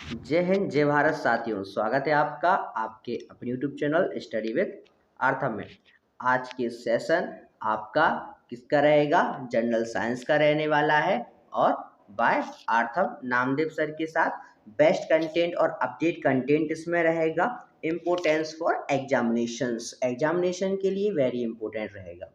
जय हिंद जय भारत साथियों, स्वागत है आपका आपके अपने यूट्यूब चैनल स्टडी विद आर्थम में। आज के सेशन आपका किसका रहेगा? जनरल साइंस का रहने वाला है और बाय आर्थम नामदेव सर के साथ बेस्ट कंटेंट और अपडेट कंटेंट इसमें रहेगा। इम्पोर्टेंस फॉर एग्जामिनेशन के लिए वेरी इंपॉर्टेंट रहेगा।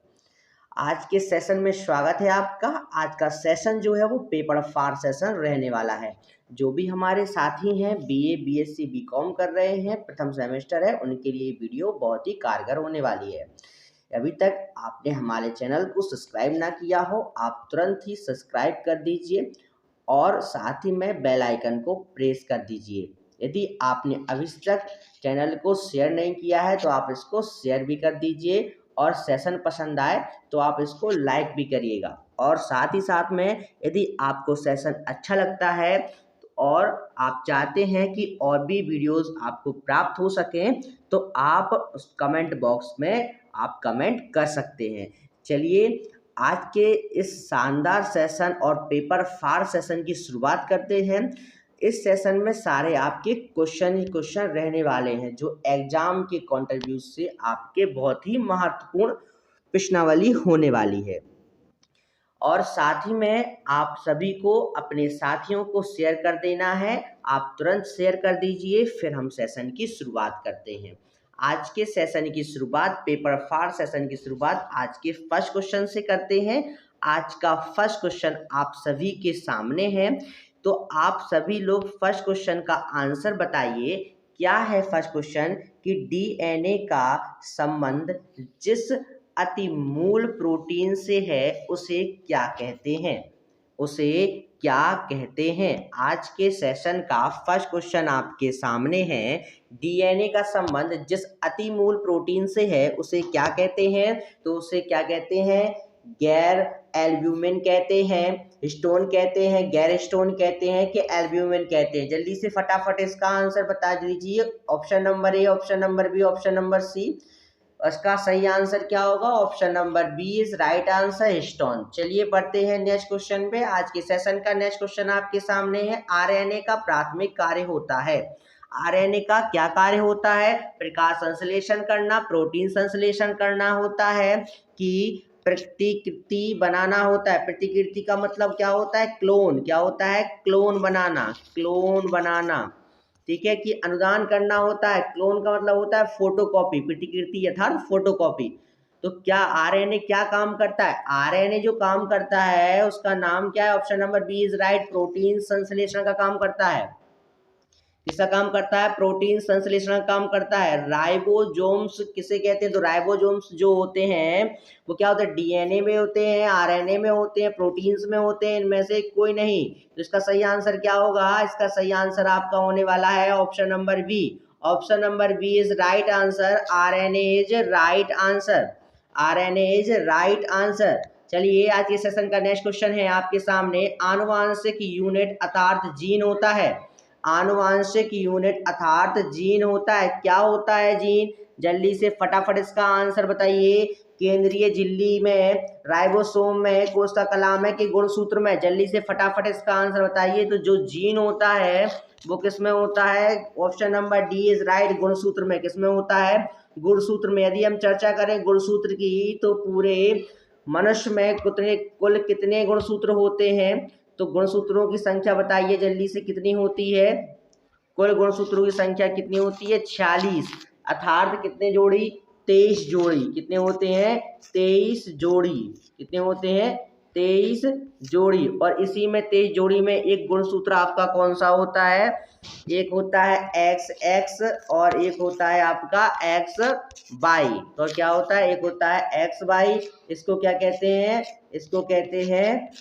आज के सेशन में स्वागत है आपका। आज का सेशन जो है वो पेपर फार सेशन रहने वाला है। जो भी हमारे साथी हैं बीए बीएससी बीकॉम कर रहे हैं, प्रथम सेमेस्टर है, उनके लिए वीडियो बहुत ही कारगर होने वाली है। अभी तक आपने हमारे चैनल को सब्सक्राइब ना किया हो, आप तुरंत ही सब्सक्राइब कर दीजिए और साथ ही में बेल आइकन को प्रेस कर दीजिए। यदि आपने अभी तक चैनल को शेयर नहीं किया है तो आप इसको शेयर भी कर दीजिए और सेशन पसंद आए तो आप इसको लाइक भी करिएगा। और साथ ही साथ में यदि आपको सेशन अच्छा लगता है और आप चाहते हैं कि और भी वीडियोस आपको प्राप्त हो सकें तो आप उस कमेंट बॉक्स में आप कमेंट कर सकते हैं। चलिए आज के इस शानदार सेशन और पेपर फार सेशन की शुरुआत करते हैं। इस सेशन में सारे आपके क्वेश्चन ही क्वेश्चन रहने वाले हैं जो एग्जाम के कंट्रीब्यूट से आपके बहुत ही महत्वपूर्ण प्रश्नावली होने वाली है। और साथ ही में आप सभी को अपने साथियों को शेयर कर देना है। आप तुरंत शेयर कर दीजिए, फिर हम सेशन की शुरुआत करते हैं। आज के सेशन की शुरुआत पेपर फार सेशन की शुरुआत आज के फर्स्ट क्वेश्चन से करते हैं। आज का फर्स्ट क्वेश्चन आप सभी के सामने है, तो आप सभी लोग फर्स्ट क्वेश्चन का आंसर बताइए। क्या है फर्स्ट क्वेश्चन कि डीएनए का संबंध जिस अति मूल प्रोटीन से है उसे क्या कहते हैं? उसे क्या कहते हैं? आज के सेशन का फर्स्ट क्वेश्चन आपके सामने है। डीएनए का संबंध जिस अति मूल प्रोटीन से है उसे क्या कहते हैं? तो उसे क्या कहते हैं? गैर एल्ब्यूमिन कहते हैं, स्टोन कहते हैं, गैर स्टोन कहते हैं कि एल्ब्यूमिन कहते हैं? जल्दी से फटाफट इसका आंसर बता दीजिए। Option number A, option number B, option number C. इसका सही आंसर क्या होगा? Option number B is right answer, stone. चलिए बढ़ते हैं नेक्स्ट क्वेश्चन पे। आज के सेशन का नेक्स्ट क्वेश्चन आपके सामने है। आरएनए का प्राथमिक कार्य होता है। आरएनए का क्या कार्य होता है? प्रकाश संश्लेषण करना, प्रोटीन संश्लेषण करना होता है कि प्रतिकृति बनाना होता है? प्रतिकृति का मतलब क्या होता है? क्लोन। क्या होता है? क्लोन बनाना, क्लोन बनाना। ठीक है, कि अनुदान करना होता है। क्लोन का मतलब होता है फोटोकॉपी, प्रतिकृति अर्थात फोटोकॉपी। तो क्या आरएनए क्या काम करता है? आरएनए जो काम करता है उसका नाम क्या है? Option number B is right, protein संश्लेषण का काम करता है। किसका काम करता है? प्रोटीन संश्लेषण का काम करता है। राइबोसोम्स किसे कहते हैं? तो राइबोसोम्स जो होते हैं वो क्या होते हैं? डीएनए में होते हैं, आरएनए में होते हैं, प्रोटीन्स में होते हैं, इनमें से कोई नहीं। तो इसका सही आंसर क्या होगा? इसका सही आंसर आपका होने वाला है option number B. Option number B is right answer, RNA is right answer, RNA is right answer. चलिए आज के सेशन का नेक्स्ट क्वेश्चन है आपके सामने। आनुवांशिक यूनिट अर्थात जीन होता है। आनुवांशिक यूनिट अर्थात जीन होता है। क्या होता है जीन? जल्दी से फटाफट इसका आंसर बताइए। केंद्रीय झिल्ली में, राइबोसोम में, कोशिका कला में कि गुणसूत्र में? जल्दी से फटाफट इसका आंसर बताइए। तो जो जीन होता है वो किस में होता है? Option number D is right, गुणसूत्र में। किस में होता है? गुणसूत्र में। यदि हम चर्चा करें गुणसूत्र की तो पूरे मनुष्य में कुल कितने गुणसूत्र होते हैं? तो गुणसूत्रों की संख्या बताइए जल्दी से, कितनी होती है? कुल गुणसूत्रों की संख्या कितनी होती है? 46। अर्थात कितने जोड़ी? 23 जोड़ी। कितने होते हैं? 23 जोड़ी। कितने होते हैं? 23 जोड़ी। और इसी में 23 जोड़ी में एक गुणसूत्र आपका कौन सा होता है? एक होता है एक्स एक्स और एक होता है आपका एक्स वाई। तो क्या होता है? एक होता है एक्स वाई। इसको क्या कहते हैं? इसको कहते हैं,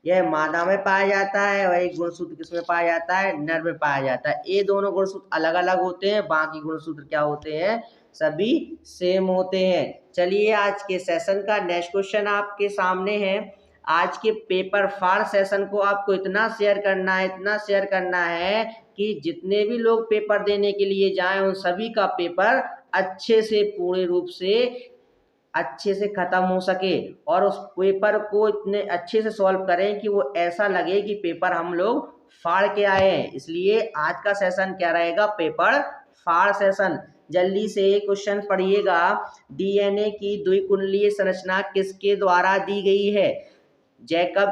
यह मादा में पाया जाता है और एक गुणसूत्र किसमें पाया जाता है? नर में पाया जाता है। ये दोनों गुणसूत्र अलग अलग होते हैं, बाकी गुणसूत्र क्या होते हैं? सभी सेम होते हैं। चलिए आज के सेशन का नेक्स्ट क्वेश्चन आपके सामने है। आज के पेपर फार सेशन को आपको इतना शेयर करना है, इतना शेयर करना है कि जितने भी लोग पेपर देने के लिए जाएं उन सभी का पेपर अच्छे से पूर्ण रूप से अच्छे से खत्म हो सके और उस पेपर को इतने अच्छे से सॉल्व करें कि वो ऐसा लगे कि पेपर हम लोग फाड़ के आए हैं, इसलिए आज का सेशन क्या रहेगा, पेपर फाड़ सेशन। जल्दी से क्वेश्चन पढ़िएगा। डीएनए की द्विकुंडलीय संरचना किसके द्वारा दी गई है? जैकब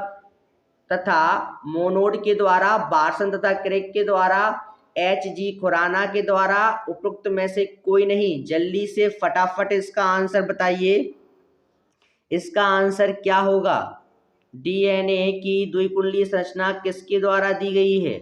तथा मोनोड के द्वारा, बार्सन तथा क्रेग के द्वारा, एच.जी. खुराना के द्वारा, उपरोक्त में से कोई नहीं। जल्दी से फटाफट इसका आंसर बताइए। इसका आंसर क्या होगा? डीएनए की द्विकुंडलीय संरचना किसके द्वारा दी गई है?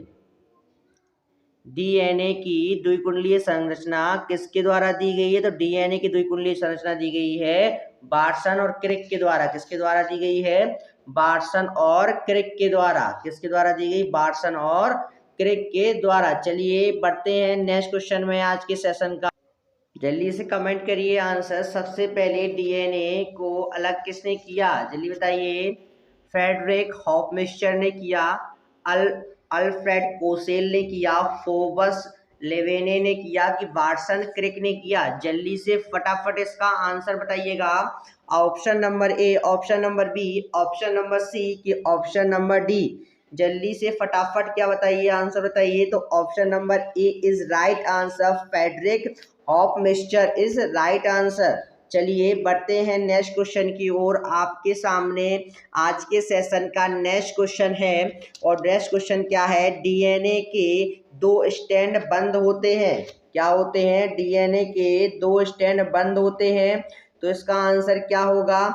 डीएनए की द्विकुंडलीय संरचना किसके द्वारा दी गई है? तो डीएनए की द्विकुंडलीय संरचना दी गई है बार्सन और क्रिक के द्वारा। किसके द्वारा दी गई है? बार्सन और क्रिक के द्वारा। किसके द्वारा दी गई? बार्सन और क्रिक के द्वारा। चलिए बढ़ते हैं नेक्स्ट क्वेश्चन में आज के सेशन का। जल्दी से कमेंट करिए आंसर। सबसे पहले डीएनए को अलग किसने किया? जल्दी बताइए। फ्रेडरिक हॉफमिस्टर ने किया, अल्फ्रेड कोसेल ने किया, फोबस लेवेने ने किया, कि वाटसन क्रिक ने किया? जल्दी से फटाफट इसका आंसर बताइएगा। Option number A, option number B, option number C, कि ऑप्शन नंबर डी? जल्दी से फटाफट क्या बताइए, आंसर बताइए। तो option number A is right answer. Frederick Hofmeister is right answer. चलिए बढ़ते हैं नेक्स्ट क्वेश्चन की ओर। आपके सामने आज के सेशन का नेक्स्ट क्वेश्चन है, और नेक्स्ट क्वेश्चन क्या है? डीएनए के दो स्टैंड बंद होते हैं। क्या होते हैं? डीएनए के दो स्टैंड बंद होते हैं। तो इसका आंसर क्या होगा?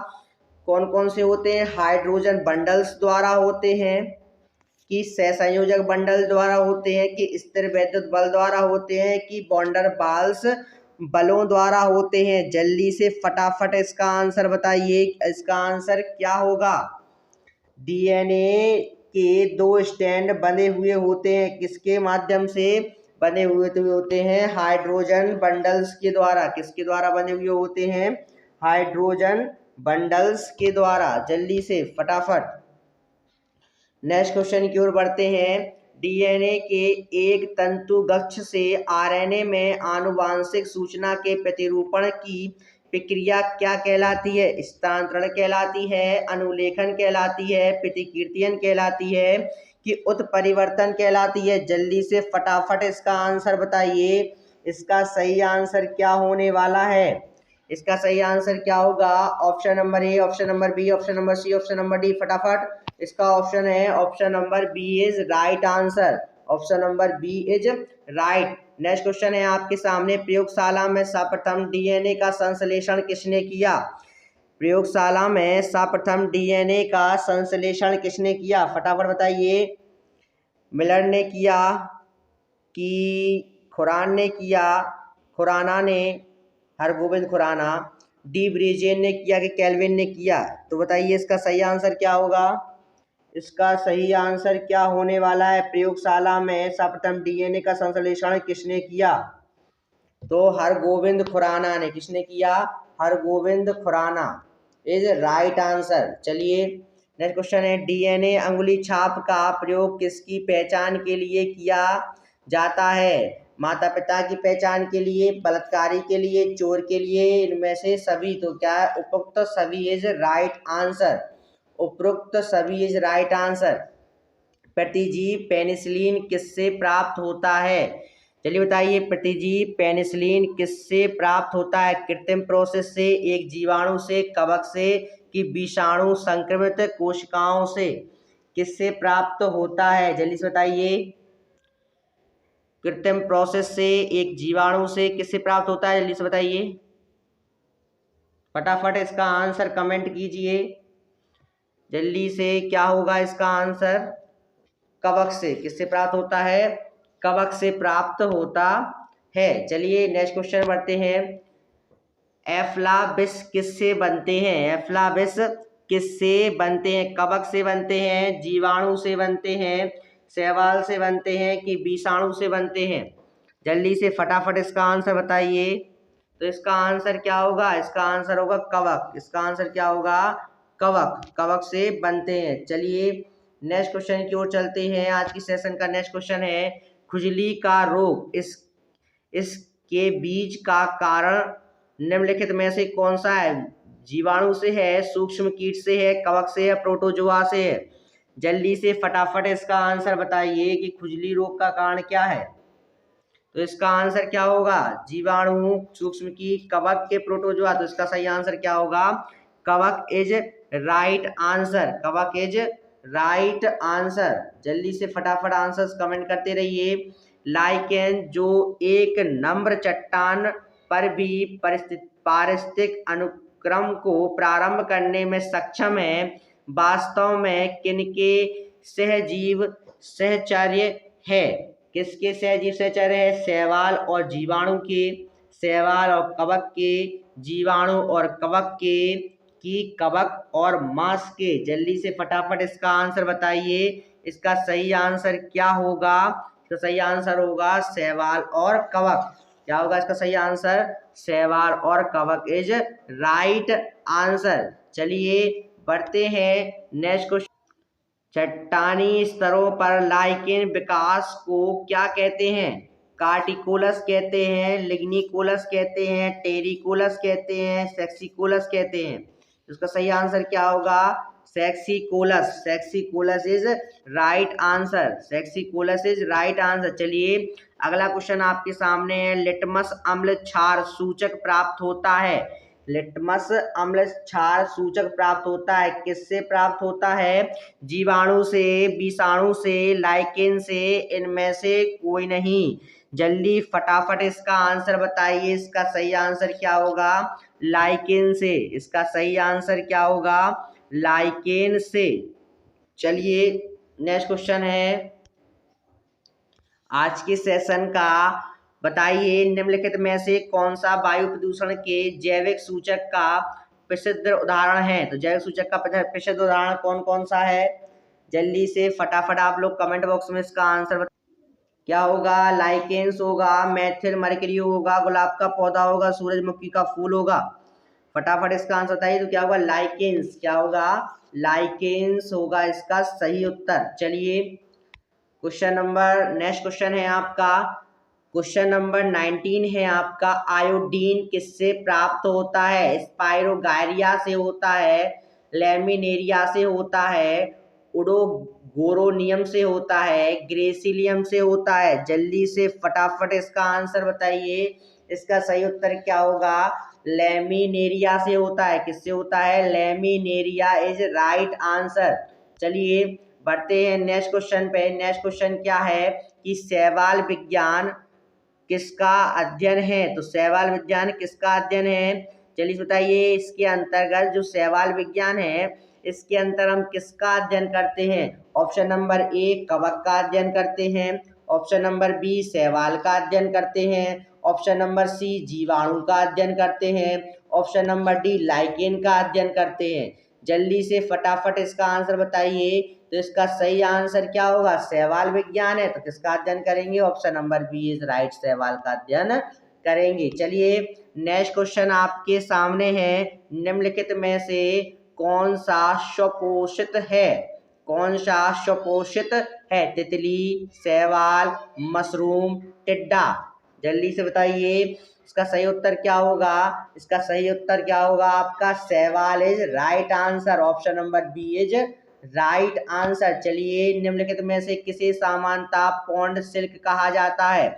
कौन कौन से होते हैं? हाइड्रोजन बंडल्स द्वारा होते हैं, कि सहसंयोजक बंडल द्वारा होते हैं, कि स्थिर वैद्युत बल द्वारा होते हैं, कि वॉन्डर वाल्स बलों द्वारा होते हैं? जल्दी से फटाफट इसका आंसर बताइए। इसका आंसर क्या होगा? डीएनए के दो स्टैंड बने हुए होते हैं, किसके माध्यम से बने हुए होते हैं? हाइड्रोजन बंडल्स के द्वारा। किसके द्वारा बने हुए होते हैं? हाइड्रोजन बंडल्स के द्वारा। जल्दी से फटाफट नेक्स्ट क्वेश्चन की ओर बढ़ते हैं। डीएनए के एक तंतु गच्छ से आरएनए में आनुवांशिक सूचना के प्रतिरूपण की प्रक्रिया क्या कहलाती है? स्थानांतरण कहलाती है, अनुलेखन कहलाती है, प्रतिकृतियन कहलाती है, कि उत्परिवर्तन कहलाती है? जल्दी से फटाफट इसका आंसर बताइए। इसका सही आंसर क्या होने वाला है? इसका सही आंसर क्या होगा? Option number A, option number B, option number C, option number D? फटाफट इसका ऑप्शन है option number B is right answer. Option number B is right. Next question है आपके सामने। प्रयोगशाला में सर्वप्रथम डीएनए का संश्लेषण किसने किया? प्रयोगशाला में सर्वप्रथम डीएनए का संश्लेषण किसने किया? फटाफट बताइए। मिलर ने किया, कि खुरान ने किया, खुराना ने, हरगोविंद खुराना, डी ब्रिजेन ने किया, कि केल्विन ने किया? तो बताइए इसका सही आंसर क्या होगा? इसका सही आंसर क्या होने वाला है? प्रयोगशाला में सर्वप्रथम डीएनए का संश्लेषण किसने किया? तो हरगोविंद खुराना ने। किसने किया? Hargobind Khurana is right answer. चलिए नेक्स्ट क्वेश्चन है। डीएनए अंगुली छाप का प्रयोग किसकी पहचान के लिए किया जाता है? माता पिता की पहचान के लिए, बलात्कारी के लिए, चोर के लिए, इनमें से सभी? तो क्या है? उपरोक्त सभी इज राइट आंसर। उपरोक्त सभी इज राइट आंसर। प्रतिजीव पेनिसिलिन किससे प्राप्त होता है? चलिए बताइए। प्रतिजीव पेनिसिलिन किससे प्राप्त होता है? कृत्रिम प्रोसेस से, एक जीवाणु से, कवक से, कि विषाणु संक्रमित कोशिकाओं से? किससे प्राप्त होता है? जल्दी से बताइए। कृत्रिम प्रोसेस से, एक जीवाणु से, किससे प्राप्त होता है? जल्दी से बताइए फटाफट इसका आंसर कमेंट कीजिए जल्दी से। क्या होगा इसका आंसर? कवक से। किससे प्राप्त होता है? कवक से प्राप्त होता है। चलिए नेक्स्ट क्वेश्चन बढ़ते हैं। एफ्लाबिस किससे बनते हैं? एफ्लाबिस किससे बनते हैं? कवक से बनते हैं, जीवाणु से बनते हैं, शैवाल से बनते हैं, कि विषाणु से बनते हैं? जल्दी से फटाफट इसका आंसर बताइए। तो इसका आंसर क्या होगा? इसका आंसर होगा कवक। इसका आंसर क्या होगा? कवक। कवक से बनते हैं। चलिए नेक्स्ट क्वेश्चन की ओर चलते हैं। आज की सेशन का नेक्स्ट क्वेश्चन है। खुजली का रोग इसके बीज का कारण निम्नलिखित में से कौन सा है? जीवाणु से है, सूक्ष्म कीट से है, कवक से है, प्रोटोजोआ से है? जल्दी से फटाफट इसका आंसर बताइए कि खुजली रोग का कारण क्या है। तो इसका आंसर क्या होगा, जीवाणु, सूक्ष्म की, कवक के प्रोटोजोआ। तो इसका सही आंसर क्या होगा, कवक इज राइट आंसर, कवक इज राइट आंसर। जल्दी से फटाफट आंसर्स कमेंट करते रहिए। लाइकेन जो एक नम्र चट्टान पर भी पारिस्थितिक अनुक्रम को प्रारंभ करने में सक्षम है, वास्तव में किनके सहजीव सहचर्य है। किसके सहजीव सहचर्य है, शैवाल और जीवाणु के, शैवाल और कवक के, जीवाणु और कवक के, की कवक और मांस के। जल्दी से फटाफट इसका आंसर बताइए, इसका सही आंसर क्या होगा। इसका सही आंसर होगा शैवाल और कवक। क्या होगा इसका सही आंसर, शैवाल और कवक इज राइट आंसर। चलिए बढ़ते हैं नेक्स्ट क्वेश्चन। चट्टानी स्तरों पर लाइकेन विकास को क्या कहते हैं, कार्टिकोलस कहते हैं, लिग्निकोलस कहते हैं, टेरिकोलस कहते हैं, सेक्सिकोलस कहते हैं। इसका सही आंसर क्या होगा, saxicolous, saxicolous is right answer, saxicolous is right answer. चलिए अगला क्वेश्चन आपके सामने है। लिटमस अम्ल क्षार सूचक प्राप्त होता है, लिटमस अम्ल क्षार सूचक प्राप्त होता है, किससे प्राप्त होता है, जीवाणु से, विषाणु से, लाइकेन से, इनमें से कोई नहीं। जल्दी फटाफट इसका आंसर बताइए, इसका सही आंसर क्या होगा, लाइकेन से। इसका सही आंसर क्या होगा, लाइकेन से। चलिए नेक्स्ट क्वेश्चन है आज के सेशन का। बताइए निम्नलिखित में से कौन सा वायु प्रदूषण के जैविक सूचक का प्रसिद्ध उदाहरण है। तो जैविक सूचक का प्रसिद्ध उदाहरण कौन कौन सा है, जल्दी से फटाफट आप लोग कमेंट बॉक्स में इसका आंसर बताइए। क्या होगा, लाइकेंस होगा, मेथिल मरकरी होगा, गुलाब का पौधा होगा, सूरजमुखी का फूल होगा। फटाफट इसका आंसर बताइए। तो क्या होगा, लाइकेंस। क्या होगा, लाइकेंस होगा इसका सही उत्तर। चलिए क्वेश्चन नंबर, नेक्स्ट क्वेश्चन है आपका, क्वेश्चन नंबर 19 है आपका। आयोडीन किससे प्राप्त होता है, स्पाइरोगायरिया से होता है, लैमिनेरिया से होता है, उडोगोरोनियम से होता है, ग्रेसिलियम से होता है। जल्दी से फटाफट इसका आंसर बताइए, इसका सही उत्तर क्या होगा, लैमिनेरिया से होता है। किससे होता है, लैमिनेरिया इज राइट आंसर। चलिए बढ़ते हैं नेक्स्ट क्वेश्चन पे। नेक्स्ट क्वेश्चन क्या है कि शैवाल विज्ञान किसका अध्ययन है। तो शैवाल विज्ञान किसका अध्ययन है, चलिए बताइए। इसके अंतर्गत जो शैवाल विज्ञान है, इसके अंतर हम किसका अध्ययन करते हैं। ऑप्शन नंबर ए कवक का अध्ययन करते हैं, ऑप्शन नंबर बी शैवाल का अध्ययन करते हैं, ऑप्शन नंबर सी जीवाणु का अध्ययन करते हैं, ऑप्शन नंबर डी लाइकेन का अध्ययन करते हैं। जल्दी से फटाफट इसका आंसर बताइए। तो इसका सही आंसर क्या होगा, शैवाल विज्ञान है, तो किसका अध्ययन करेंगे, option number B is right, शैवाल का अध्ययन करेंगे। चलिए नेक्स्ट क्वेश्चन आपके सामने है। निम्नलिखित में से कौन सा स्वपोषित है, कौन सा स्वपोषित है, तितली, शैवाल, मशरूम, टिड्डा। जल्दी से बताइए इसका सही उत्तर क्या होगा। इसका सही उत्तर क्या होगा आपका, शैवाल is right answer, option number B is right answer. चलिए निम्नलिखित में से किसे सामान्यतः पौंड सिल्क कहा जाता है।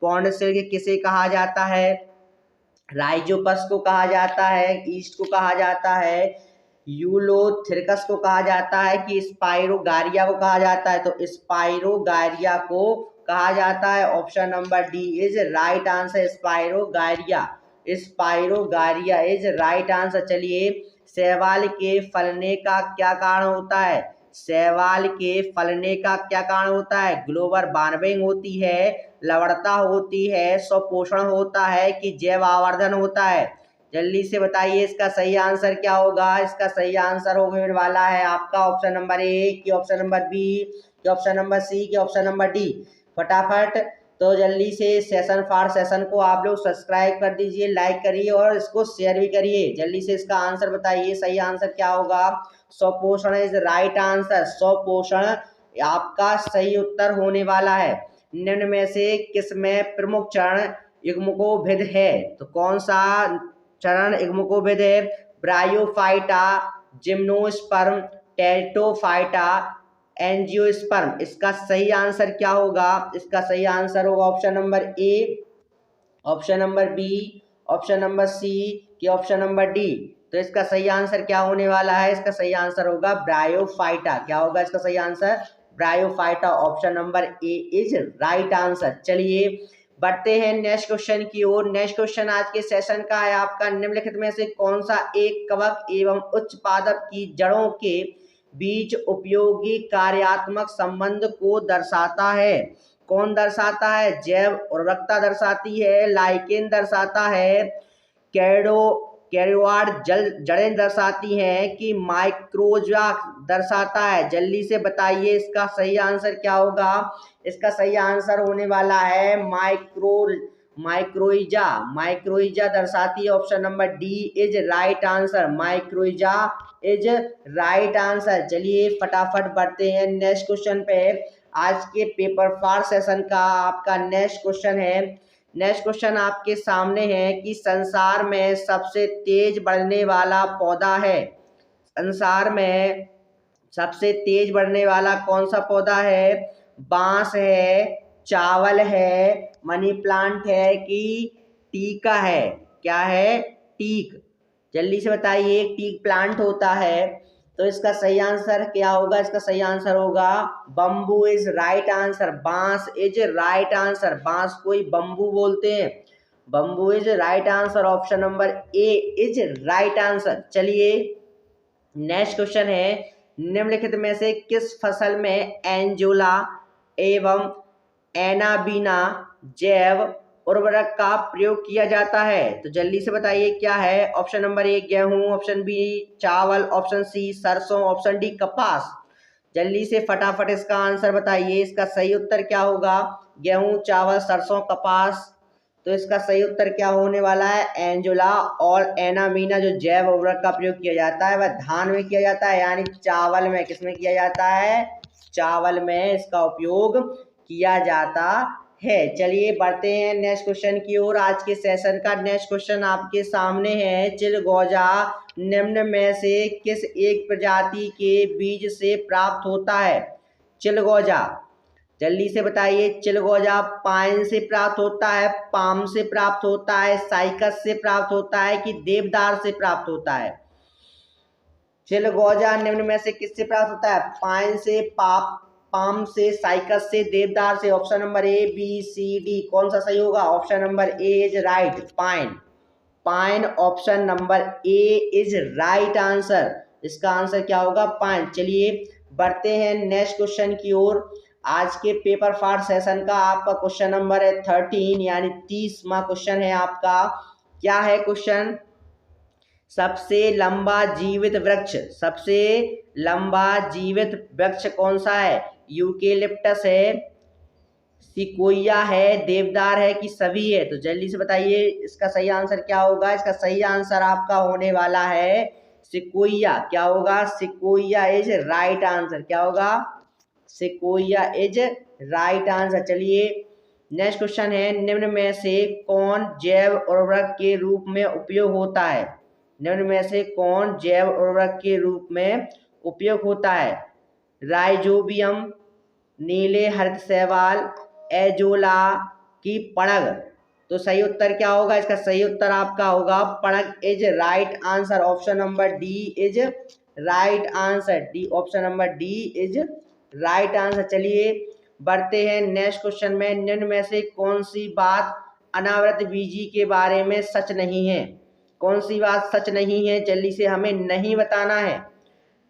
पौंड सिल्क किसे कहा जाता है, राइजोपस को कहा जाता है, ईस्ट को कहा जाता है, यूलोथेरिकस को कहा जाता है, कि स्पाइरोगारिया को कहा जाता है। तो स्पाइरोगारिया को कहा जाता है, option number D is right answer, spirogyra, spirogyra is right answer. चलिए शैवाल के फलने का क्या कारण होता है, शैवाल के फलने का क्या कारण होता है, ग्लोबल वार्मिंग होती है, लवणता होती है, स्वपोषण होता है, कि जैव आवर्धन होता है। जल्दी से बताइए इसका सही आंसर क्या होगा। इसका सही आंसर होने वाला है आपका ऑप्शन नंबर ए, कि ऑप्शन नंबर बी, कि ऑप्शन नंबर सी, कि ऑप्शन नंबर डी। फटाफट तो जल्दी से सेशन फॉर सेशन को आप लोग सब्सक्राइब कर दीजिए, लाइक करिए और इसको शेयर भी करिए। जल्दी से इसका आंसर बताइए, सही आंसर क्या होगा, स्वपोषण इज राइट आंसर, स्वपोषण आपका सही उत्तर होने वाला है। निम्न में से किसमें प्रमुख चरण युग्मकोभिद है। तो कौन सा चरण युग्मकोभिद है, ब्रायोफाइटा, जिम्नोस्पर्म, टेरिडोफाइटा, एंजियोस्पर्म। इसका सही आंसर क्या होगा? इसका सही आंसर होगा option number A, option number B, option number C कि ऑप्शन नंबर डी। तो इसका सही आंसर क्या होने वाला है? इसका सही आंसर होगा ब्रायोफाइटा। क्या होगा इसका सही answer? Bryophyta. Option number A is right answer. चलिए बढ़ते हैं नेक्स्ट क्वेश्चन की ओर। नेक्स्ट क्वेश्चन आज के सेशन का है आपका, निम्नलिखित में से कौन सा एक कवक एवं उच्च पादप की जड़ों के बीच उपयोगी कार्यात्मक संबंध को दर्शाता है? कौन दर्शाता है? जैव उर्वरकता दर्शाती है, लाइकेन दर्शाता है, कैरोवार्ड जड़ें दर्शाती हैं कि माइक्रोजा दर्शाता है? जल्दी से बताइए इसका सही आंसर क्या होगा? इसका सही आंसर होने वाला है माइक्रोइजा। माइक्रोइजा दर्शाती है। Option number D is right answer. Mycorrhiza is right answer. चलिए फटाफट बढ़ते हैं नेक्स्ट क्वेश्चन पे। आज के पेपर 4 सेशन का आपका नेक्स्ट क्वेश्चन है। नेक्स्ट क्वेश्चन आपके सामने है कि संसार में सबसे तेज बढ़ने वाला पौधा है। संसार में सबसे तेज बढ़ने वाला कौन सा पौधा है? बांस है, चावल है, मनी प्लांट है कि टीक है? क्या है? टीक। जल्दी से बताइए, टीक प्लांट होता है। तो इसका सही आंसर क्या होगा? इसका सही आंसर होगा बम्बू इज राइट आंसर। बांस इज राइट आंसर। बांस को ही बम्बू बोलते हैं। Bamboo is right answer. Option number A is right answer. चलिए नेक्स्ट क्वेश्चन है, निम्नलिखित में से किस फसल में एंजोला एवं एनाबीना जैव उर्वरक का प्रयोग किया जाता है? तो जल्दी से बताइए क्या है? ऑप्शन नंबर ए गेहूं, ऑप्शन बी चावल, ऑप्शन सी सरसों, ऑप्शन डी कपास। जल्दी से फटाफट इसका आंसर बताइए। इसका सही उत्तर क्या होगा? गेहूं, चावल, सरसों, कपास। तो इसका सही उत्तर क्या होने वाला है? एंजुला और एनामीना जो जैव उर्वरक का प्रयोग किया जाता है वह धान में किया जाता है, यानी चावल में। किसमें किया जाता है? चावल में इसका उपयोग किया जाता है। चलिए बढ़ते हैं नेक्स्ट क्वेश्चन की ओर। आज के सेशन का नेक्स्ट क्वेश्चन आपके सामने है, चिलगोजा निम्न में से किस एक प्रजाति के बीज से प्राप्त होता है? चिलगोजा जल्दी से बताइए। चिलगोजा पाइन से प्राप्त होता है, पाम से प्राप्त होता है, साइकस से प्राप्त होता है कि देवदार से प्राप्त होता है? चिलगोजा निम्न में से किससे प्राप्त होता है? पाइन से, पाम से, साइकस से, देवदार से। Option number A, B, C, D. कौन सा सही होगा? Option number A is right, pine. Pine option number A is right answer. इसका आंसर क्या होगा? पाइन। चलिए बढ़ते हैं नेक्स्ट क्वेश्चन की ओर। आज के पेपर 4 सेशन का आपका क्वेश्चन नंबर है 13, यानी 30वां क्वेश्चन है आपका। क्या है क्वेश्चन? सबसे लंबा जीवित वृक्ष, सबसे लंबा जीवित वृक्ष कौन सा है? यूकेलिप्टस है, सिकोया है, देवदार है कि सभी है? तो जल्दी से बताइए इसका सही आंसर क्या होगा? इसका सही आंसर आपका होने वाला है सिकोया। क्या होगा? Sequoia is right answer. क्या होगा? Sequoia is right answer. चलिए नेक्स्ट क्वेश्चन है, निम्न में से कौन जैव उर्वरक के रूप में उपयोग होता है? निम्न में से कौन जैव उर्वरक के रूप में उपयोग होता है? राइजोबियम, नीले हरित शैवाल, एजोला की पड़ग? तो सही उत्तर क्या होगा? इसका सही उत्तर आपका होगा पड़ग is right answer. Option number D is right answer. D, option number D is right answer. चलिए बढ़ते हैं नेक्स्ट क्वेश्चन में, निम्न में से कौन सी बात अनावृत बीजी के बारे में सच नहीं है? कौन सी बात सच नहीं है? जल्दी से हमें नहीं बताना है।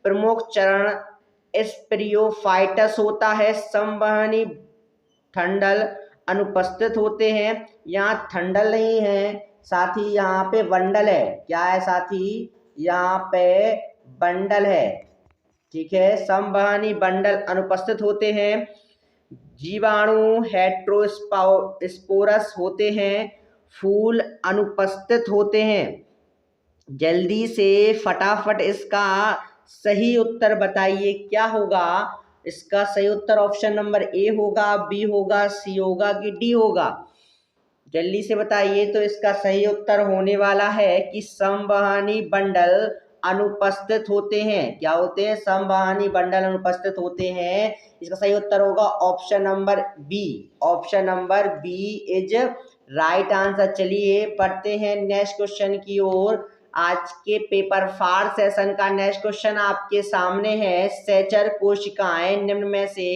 प्रमुख चरण स्प्रियोफाइटस होता है, संवहनी ठंडल अनुपस्थित होते हैं। यहाँ ठंडल नहीं है, साथ ही यहाँ पे बंडल है। क्या है साथी? यहाँ पे बंडल है। ठीक है, संवहनी बंडल अनुपस्थित होते हैं। जीवाणु हेट्रोस्पोरस होते हैं, फूल अनुपस्थित होते हैं। जल्दी से फटाफट इसका सही उत्तर बताइए क्या होगा? इसका सही उत्तर ऑप्शन नंबर ए होगा, बी होगा, सी होगा कि डी होगा? जल्दी से बताइए। तो इसका सही उत्तर होने वाला है कि संवहनी बंडल अनुपस्थित होते हैं। क्या होते हैं? समवाहनी बंडल अनुपस्थित होते हैं। इसका सही उत्तर होगा option number B. Option number B is right answer. चलिए पढ़ते हैं नेक्स्ट क्वेश्चन की ओर। आज के पेपर 4 सेशन का नेक्स्ट क्वेश्चन आपके सामने है। सहचर कोशिकाएं निम्न में से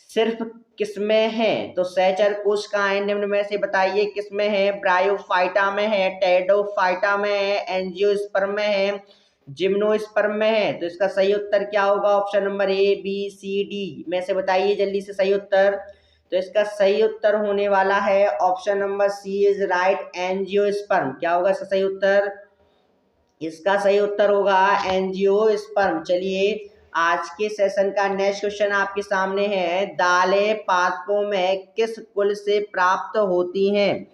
सिर्फ किसमें हैं? तो सहचर कोशिकाएं निम्न में से बताइए किसमें है? ब्रायोफाइटा में है, टेरिडोफाइटा में है, एंजियोस्पर्म में है, जिम्नोस्पर्म में है। तो इसका सही उत्तर क्या होगा? Option number A, B, C, D में से बताइए जल्दी से सही उत्तर। तो इसका सही उत्तर होने वाला है option number C is right, angiosperm. क्या होगा इसका सही उत्तर? इसका सही उत्तर होगा एंजियोस्पर्म। चलिए आज के सेशन का नेक्स्ट क्वेश्चन आपके सामने है। दालें पादपों में किस कुल से प्राप्त होती हैं?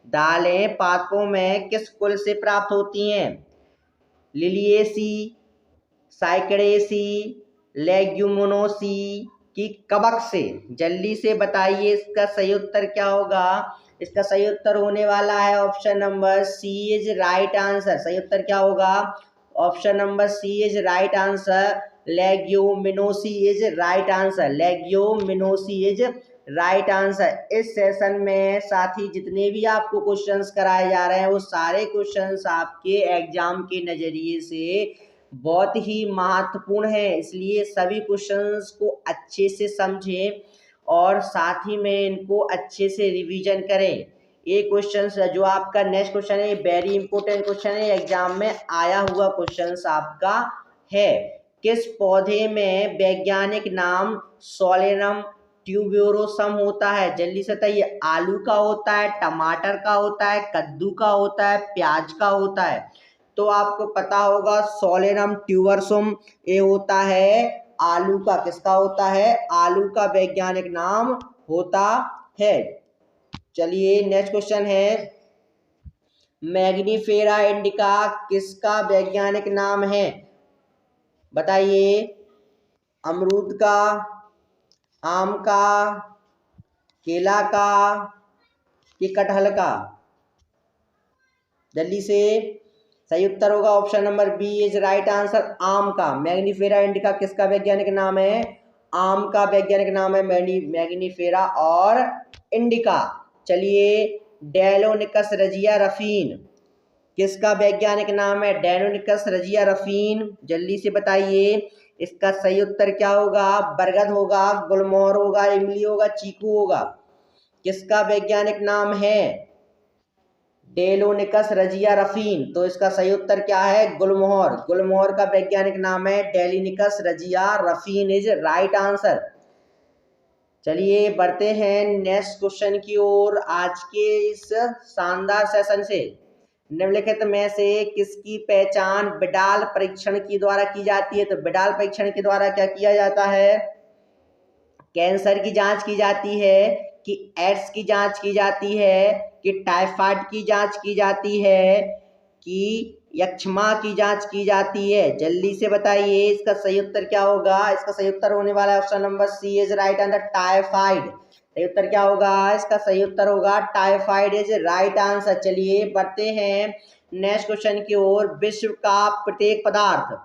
दालें पादपों में किस कुल से प्राप्त होती हैं? लिलिएसी, साइकड़ेसी, लेग्यूमिनोसी की कवक से? जल्दी से बताइए इसका सही उत्तर क्या होगा? इसका सही उत्तर होने वाला है option number C is right answer. सही उत्तर क्या होगा? Option number C is right answer. Leguminosae is right answer. Leguminosae is right answer. इस सेशन में साथ ही जितने भी आपको क्वेश्चंस कराए जा रहे हैं वो सारे क्वेश्चंस आपके एग्जाम के नजरिए से बहुत ही महत्वपूर्ण है, इसलिए सभी क्वेश्चंस को अच्छे से समझें और साथ ही में इनको अच्छे से रिवीजन करें। ये क्वेश्चन जो आपका नेक्स्ट क्वेश्चन है, ये वेरी इंपॉर्टेंट क्वेश्चन है, एग्जाम में आया हुआ क्वेश्चन आपका है। किस पौधे में वैज्ञानिक नाम सोलेनम ट्यूबरोसम होता है? जल्दी से बताइए। आलू का होता है, टमाटर का होता है, कद्दू का होता है, प्याज का होता है? तो आपको पता होगा सोलेनम ट्यूबरोसम ये होता है आलू का। किसका होता है? आलू का वैज्ञानिक नाम होता है। चलिए नेक्स्ट क्वेश्चन है। मैग्नीफेरा इंडिका किसका वैज्ञानिक नाम है? बताइए। अमरूद का, आम का, केला का कि कटहल का? जल्दी से सही उत्तर होगा option number B is right answer, आम का। मैग्नीफेरा इंडिका किसका वैज्ञानिक नाम है? आम का वैज्ञानिक नाम है मैग्नीफेरा और इंडिका। चलिए डेलोनिकस रजिया रफीन किसका वैज्ञानिक नाम है? डेलोनिकस रजिया रफीन। जल्दी से बताइए इसका सही उत्तर क्या होगा? बरगद होगा, गुलमोहर होगा, इमली होगा, चीकू होगा? किसका वैज्ञानिक नाम है? डेलोनिकस रजिया रफीन। तो इसका सही उत्तर क्या है? गुलमोहर। गुलमोहर का वैज्ञानिक नाम है Delonix regia Rafin is right answer. चलिए बढ़ते हैं नेक्स्ट क्वेश्चन की ओर। आज के इस शानदार सेशन से निम्नलिखित में से किसकी पहचान बिडाल परीक्षण के द्वारा की जाती है? तो बिडाल परीक्षण के द्वारा क्या किया जाता है? कैंसर की जांच की जाती है कि एड्स की जांच की जाती है कि टाइफाइड की जांच की जाती है कि यक्ष्मा की जांच की जाती है? जल्दी से बताइए इसका सही उत्तर क्या होगा? इसका सही उत्तर होने वाला है option number C is right answer, typhoid. सही उत्तर क्या होगा? इसका सही उत्तर होगा टाइफाइड इज राइट आंसर। चलिए बढ़ते हैं नेक्स्ट क्वेश्चन की ओर। विश्व का प्रत्येक पदार्थ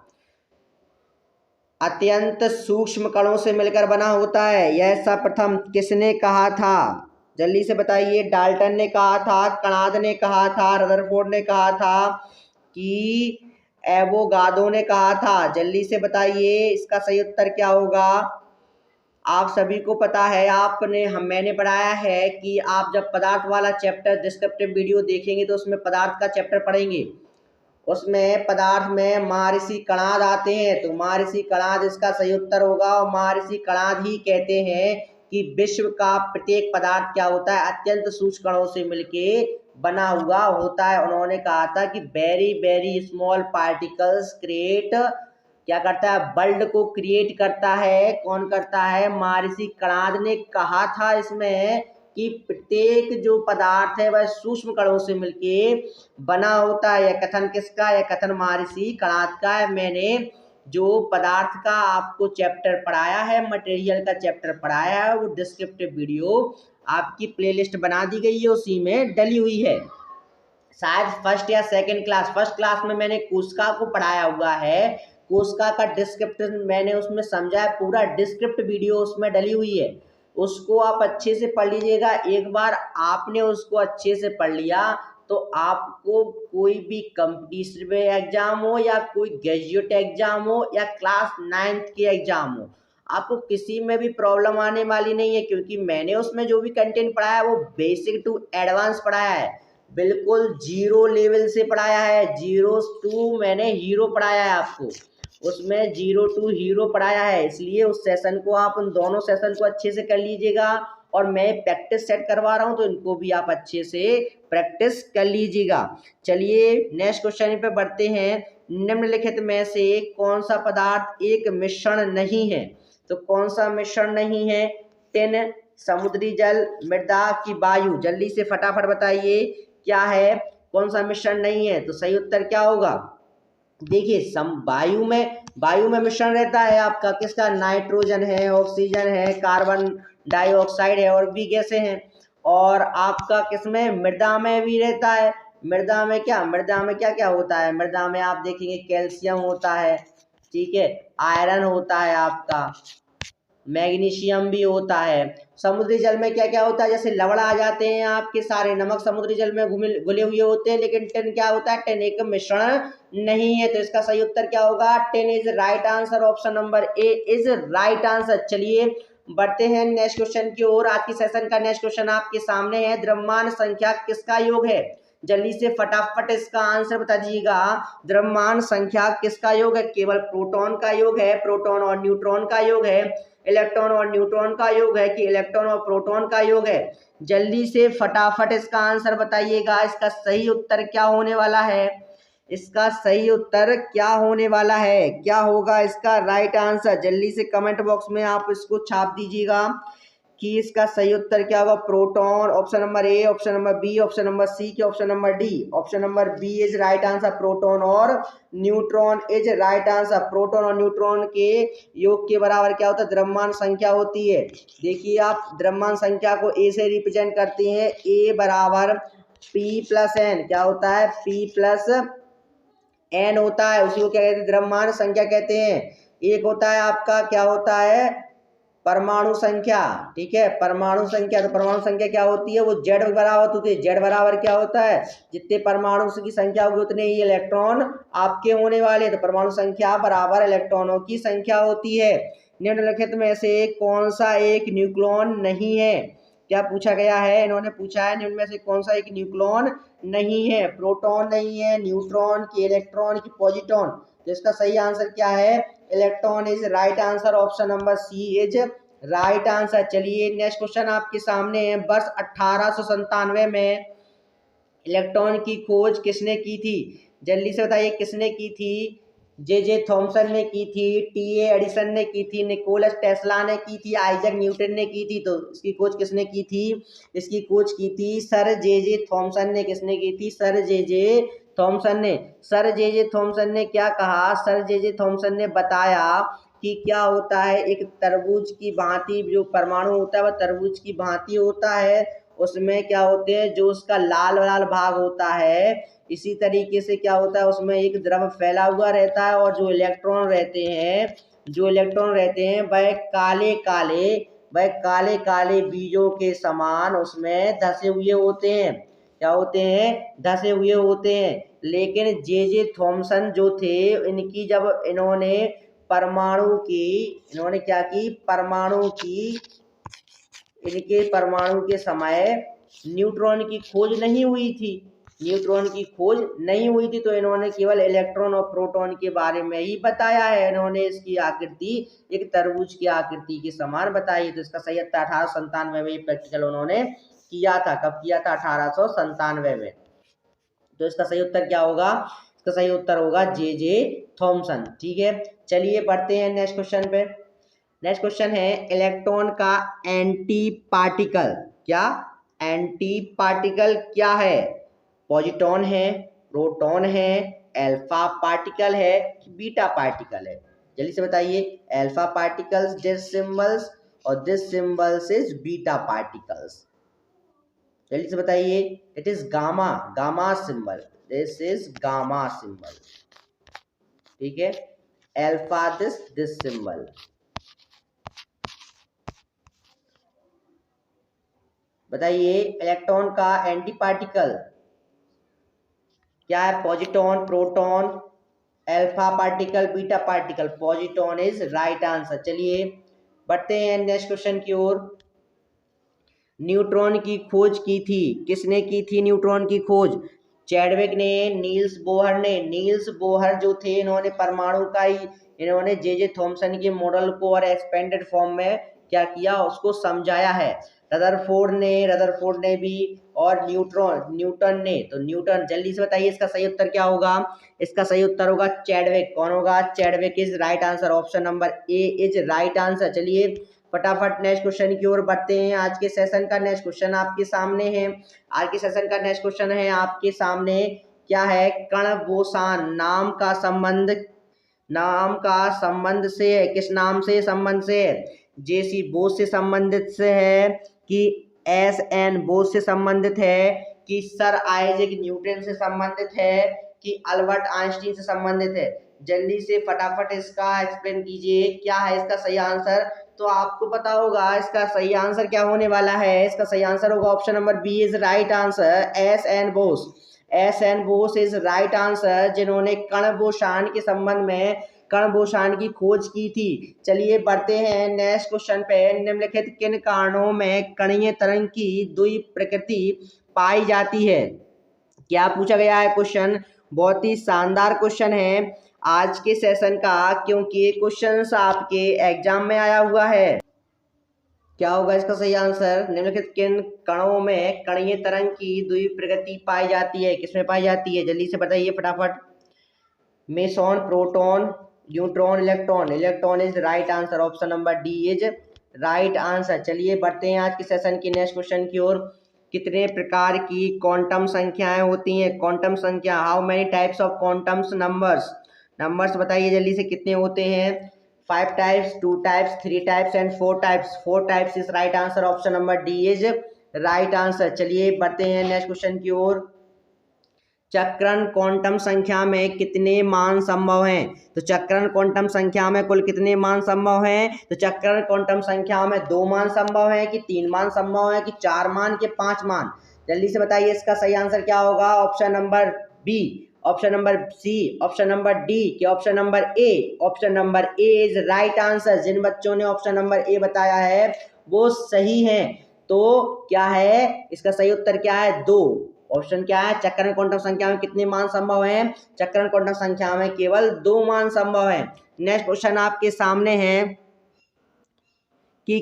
अत्यंत सूक्ष्म कणों से मिलकर बना होता है, यह सर्वप्रथम किसने कहा था? जल्दी से बताइए। डाल्टन ने कहा था, कणाद ने कहा था, रदरफोर्ड ने कहा था कि एवोगाड्रो ने कहा था? जल्दी से बताइए इसका सही उत्तर क्या होगा? आप सभी को पता है, मैंने पढ़ाया है कि आप जब पदार्थ वाला चैप्टर डिस्क्रिप्टिव वीडियो देखेंगे तो उसमें पदार्थ का चैप्टर पढ़ेंगे, उसमें पदार्थ में महर्षि कणाद आते हैं। तो महर्षि कणाद इसका सही उत्तर होगा और महर्षि कणाद ही कहते हैं कि विश्व का प्रत्येक पदार्थ क्या होता है? अत्यंत सूक्ष्म कणों से मिलके बना हुआ होता है। उन्होंने कहा था कि very very small particles create, क्या करता है? वर्ल्ड को क्रिएट करता है। कौन करता है? महर्षि कणाद ने कहा था इसमें कि प्रत्येक जो पदार्थ है वह सूक्ष्म कणों से मिलके बना होता है। यह कथन किसका? यह कथन महर्षि कणाद का है। मैंने जो पदार्थ का आपको चैप्टर पढ़ाया है, मटेरियल का चैप्टर पढ़ाया है, वो डिस्क्रिप्टिव वीडियो आपकी प्लेलिस्ट बना दी गई है, उसी में डली हुई है। शायद फर्स्ट या सेकंड क्लास, फर्स्ट क्लास में मैंने कोशिका को पढ़ाया हुआ है। कोशिका का डिस्क्रिप्शन मैंने उसमें समझाया, पूरा डिस्क्रिप्ट वीडियो उसमें डली हुई है, उसको आप अच्छे से पढ़ लीजिएगा। एक बार आपने उसको अच्छे से पढ़ लिया तो आपको कोई भी कंपटीशन एग्जाम हो या कोई ग्रेजुएट एग्जाम हो या क्लास 9th के एग्जाम हो, आपको किसी में भी प्रॉब्लम आने वाली नहीं है, क्योंकि मैंने उसमें जो भी कंटेंट पढ़ाया वो बेसिक टू एडवांस पढ़ाया है, बिल्कुल जीरो लेवल से पढ़ाया है। जीरो टू मैंने हीरो पढ़ाया है आपको, उसमें जीरो टू हीरो पढ़ाया है। इसलिए उस सेशन को आप, उन दोनों सेशन को अच्छे से कर लीजिएगा। और मैं प्रैक्टिस सेट करवा रहा हूं तो इनको भी आप अच्छे से प्रैक्टिस कर लीजिएगा। चलिए नेक्स्ट क्वेश्चन पे बढ़ते हैं। निम्नलिखित में से कौन सा पदार्थ एक मिश्रण नहीं है? तो कौन सा मिश्रण नहीं है? टिन, समुद्री जल, मृदा की वायु? जल्दी से फटाफट बताइए क्या है, कौन सा मिश्रण नहीं है? तो सही उत्तर क्या होगा? देखिए वायु में मिश्रण रहता है आपका किसका? नाइट्रोजन है, ऑक्सीजन है, कार्बन डाइऑक्साइड है और भी गैसें हैं। और आपका किसमें? मृदा में भी रहता है। मृदा में क्या क्या होता है? मृदा में आप देखेंगे कैल्शियम होता है, ठीक है, आयरन होता है, आपका मैग्नीशियम भी होता है। समुद्री जल में क्या क्या होता है? जैसे लवण आ जाते हैं, आपके सारे नमक समुद्री जल में घुले हुए होते हैं, लेकिन टिन क्या होता है? टिन एक मिश्रण नहीं है। तो इसका सही उत्तर क्या होगा? Tin is right answer, option number A is right answer. चलिए बढ़ते हैं नेक्स्ट क्वेश्चन की ओर। आज की सेशन का नेक्स्ट क्वेश्चन आपके सामने है, द्रव्यमान संख्या किसका योग है? जल्दी से फटाफट इसका आंसर बता दीजिएगा। द्रव्यमान संख्या किसका योग है? केवल प्रोटॉन का योग है, प्रोटॉन और न्यूट्रॉन का योग है, इलेक्ट्रॉन और न्यूट्रॉन का योग है कि इलेक्ट्रॉन और प्रोटॉन का योग है? जल्दी से फटाफट इसका आंसर बताइएगा। इसका सही उत्तर क्या होने वाला है? इसका सही उत्तर क्या होने वाला है? क्या होगा इसका राइट आंसर? जल्दी से कमेंट बॉक्स में आप इसको छाप दीजिएगा कि इसका सही उत्तर क्या होगा। Proton option number A, option number B, option number C के option number D? Option number B is right answer, proton और neutron is right answer. Proton और न्यूट्रॉन के योग के बराबर क्या होता है? द्रव्यमान संख्या होती है। देखिए आप द्रव्यमान संख्या को ए से रिप्रेजेंट करते हैं, ए बराबर पी प्लस एन। क्या होता है? पी प्लस एन होता है, उसी को क्या कहते हैं? द्रव्यमान संख्या कहते हैं। एक होता है आपका क्या होता है? परमाणु संख्या, ठीक है, परमाणु संख्या। तो परमाणु संख्या क्या होती है? वो जेड बराबर होती है। जेड बराबर क्या होता है? जितने परमाणु की संख्या होगी उतने ही इलेक्ट्रॉन आपके होने वाले। तो परमाणु संख्या बराबर इलेक्ट्रॉनों की संख्या होती है। निम्नलिखित में से कौन सा एक न्यूक्लियॉन नहीं है? क्या पूछा गया है? इन्होंने पूछा है निम्न में से कौन सा एक न्यूक्लियॉन नहीं है? प्रोटॉन नहीं है, न्यूट्रॉन की, इलेक्ट्रॉन की, पॉजिट्रॉन? तो इसका सही आंसर क्या है? Electron is right answer, option number C is right answer. चलिए नेक्स्ट क्वेश्चन आपके सामने है। वर्ष 1897 में इलेक्ट्रॉन की खोज किसने की थी? जल्दी से बताइए किसने की थी? जे जे थॉमसन ने की थी, टी ए एडिसन ने की थी, निकोलस टेस्ला ने की थी, आइजैक न्यूटन ने की थी? तो इसकी खोज किसने की थी? इसकी खोज की थी सर जे जे थॉमसन ने। किसने की थी? सर जे जे थॉमसन ने। सर जे जे थॉमसन ने क्या कहा? सर जे जे थॉमसन ने बताया कि क्या होता है, एक तरबूज की भांति जो परमाणु होता है वह तरबूज की भांति होता है। उसमें क्या होते हैं? जो उसका लाल लाल भाग होता है, इसी तरीके से क्या होता है, उसमें एक द्रव फैला हुआ रहता है और जो इलेक्ट्रॉन रहते हैं वह काले काले बीजों के समान उसमें धसे हुए होते हैं। क्या होते हैं? धसे हुए होते हैं। लेकिन जे जे थॉमसन जो थे, इनकी जब इन्होंने क्या की, इनके परमाणु के समय न्यूट्रॉन की खोज नहीं हुई थी। तो इन्होंने केवल इलेक्ट्रॉन और प्रोटॉन के बारे में ही बताया है। इन्होंने इसकी आकृति एक तरबूज की आकृति के समान बताई। तो इसका सही उत्तर 1897 में प्रैक्टिकल उन्होंने किया था। कब किया था? 1897 में। तो इसका सही उत्तर क्या होगा? इसका सही उत्तर होगा जे जे थॉमसन। ठीक है, चलिए बढ़ते हैं नेक्स्ट क्वेश्चन पे। नेक्स्ट क्वेश्चन है, इलेक्ट्रॉन का एंटी पार्टिकल क्या? एंटी पार्टिकल क्या है? पॉजिट्रॉन है, प्रोटॉन है, अल्फा पार्टिकल है, बीटा पार्टिकल है? जल्दी से बताइए। अल्फा पार्टिकल्स दिस सिंबल्स और this symbols is beta particles. जल्दी से बताइए। It is gamma, gamma symbol, this is gamma symbol, ठीक है। Alpha this symbol. बताइए इलेक्ट्रॉन का एंटी पार्टिकल क्या है? Positron, proton, alpha particle, beta particle. Positron is right answer. चलिए बढ़ते हैं नेक्स्ट क्वेश्चन की ओर। न्यूट्रॉन की खोज की थी, किसने की थी न्यूट्रॉन की खोज? चैडविक ने, नील्स बोहर ने। नील्स बोहर जो थे, इन्होंने परमाणु का ही, इन्होंने जे थॉमसन के मॉडल को और एक्सपेंडेड फॉर्म में क्या किया, उसको समझाया है। रदरफोर्ड ने भी, और न्यूटन ने। तो न्यूटन, जल्दी से बताइए इसका सही उत्तर क्या होगा? इसका सही उत्तर होगा चैडविक। कौन होगा? Chadwick is right answer. Option number A is right answer. चलिए फटाफट नेक्स्ट क्वेश्चन की ओर बढ़ते हैं। आज के सेशन का नेक्स्ट क्वेश्चन आपके सामने है। आज के सेशन का नेक्स्ट क्वेश्चन है आपके सामने, क्या है? कण बोसान नाम का संबंध से है। किस नाम से संबंध से है? जेसी बोस से संबंधित से है, कि एस एन बोस से संबंधित है, कि सर आइजैक न्यूटन से संबंधित है, कि अल्बर्ट आइंस्टीन से संबंधित है? जल्दी से फटाफट इसका एक्सप्लेन कीजिए, क्या है इसका सही आंसर? तो आपको पता होगा इसका सही आंसर क्या होने वाला है। इसका सही आंसर होगा option number B is right answer, S N Bose. S N Bose is right answer, जिन्होंने कण बोसान के संबंध में, कण बोसान की खोज की थी। चलिए बढ़ते हैं नेक्स्ट क्वेश्चन पे। निम्नलिखित किन कारणों में कणीय तरंग की द्वि प्रकृति पाई जाती है? क्या पूछा गया है क्वेश्चन? बहुत ही शानदार क्वेश्चन है आज के सेशन का, क्योंकि ये क्वेश्चन आपके एग्जाम में आया हुआ है। क्या होगा इसका सही आंसर? निम्नलिखित किन कणों में कणीय तरंग की द्वि प्रकृति पाई जाती है? किसमें पाई जाती है? जल्दी से बताइए फटाफट। Meson, proton, neutron, electron. Electron is right answer. Option number D is right answer. चलिए बढ़ते हैं आज के सेशन की नेक्स्ट क्वेश्चन की ओर। कितने प्रकार की क्वांटम संख्याएं होती हैं? क्वांटम संख्या, how many types of quantums numbers बताइए जल्दी से, कितने होते हैं? 5 types, 2 types, 3 types and 4 types. 4 types is right answer. Option number D is right answer. चलिए बढ़ते हैं नेक्स्ट क्वेश्चन की ओर। चक्रण क्वांटम संख्या में कितने मान संभव हैं? तो चक्रण क्वांटम संख्या में कुल कितने मान संभव हैं? तो चक्रण क्वांटम संख्या में 2 मान संभव है, कि 3 मान संभव है, कि 4 मान, कि 5 मान? जल्दी से बताइए इसका सही आंसर क्या होगा? Option number B, option number C, option number D, कि option number A? Option number A is right answer. जिन बच्चों ने ऑप्शन नंबर ए बताया है वो सही है। तो क्या है इसका सही उत्तर? क्या है? 2। ऑप्शन क्या है? चक्रण क्वांटम संख्या में कितने मान संभव हैं? चक्रण क्वांटम संख्या में केवल 2 मान संभव है। नेक्स्ट क्वेश्चन आपके सामने है कि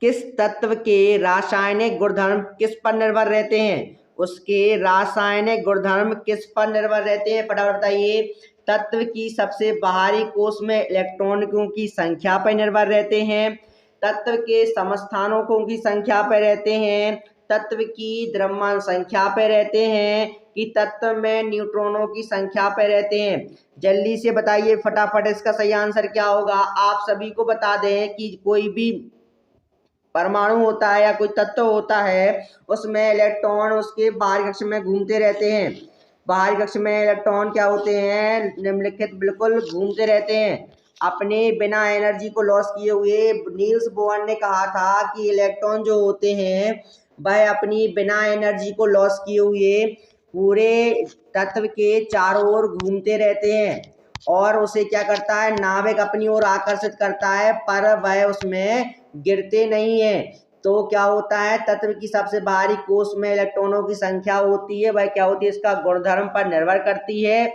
किस तत्व के रासायनिक गुणधर्म किस पर निर्भर रहते हैं? उसके रासायनिक गुणधर्म किस पर निर्भर रहते हैं? फटाफट बताइए। तत्व की सबसे बाहरी कोश में इलेक्ट्रॉनों की संख्या पर निर्भर रहते हैं, तत्व के समस्थानिकों की संख्या पर रहते हैं, तत्व की द्रव्यमान संख्या पे रहते हैं, कि तत्व में न्यूट्रॉनों की संख्या पे रहते हैं? जल्दी से बताइए फटाफट इसका सही आंसर क्या होगा। आप सभी को बता दें कि कोई भी परमाणु होता है या कोई तत्व होता है, उसमें इलेक्ट्रॉन उसके बाहरी कक्ष में घूमते रहते हैं। बाहरी कक्ष में इलेक्ट्रॉन क्या होते हैं? निम्नलिखित बिल्कुल घूमते रहते हैं अपने बिना एनर्जी को लॉस किए हुए। नील्स बोहर ने कहा था कि इलेक्ट्रॉन जो होते हैं वह अपनी बिना एनर्जी को लॉस किए हुए पूरे तत्व के चारों ओर घूमते रहते हैं, और उसे क्या करता है? नाभिक अपनी ओर आकर्षित करता है, पर वह उसमें गिरते नहीं है। तो क्या होता है? तत्व की सबसे बाहरी कोश में इलेक्ट्रॉनों की संख्या होती है, वह क्या होती है? इसका गुणधर्म पर निर्भर करती है,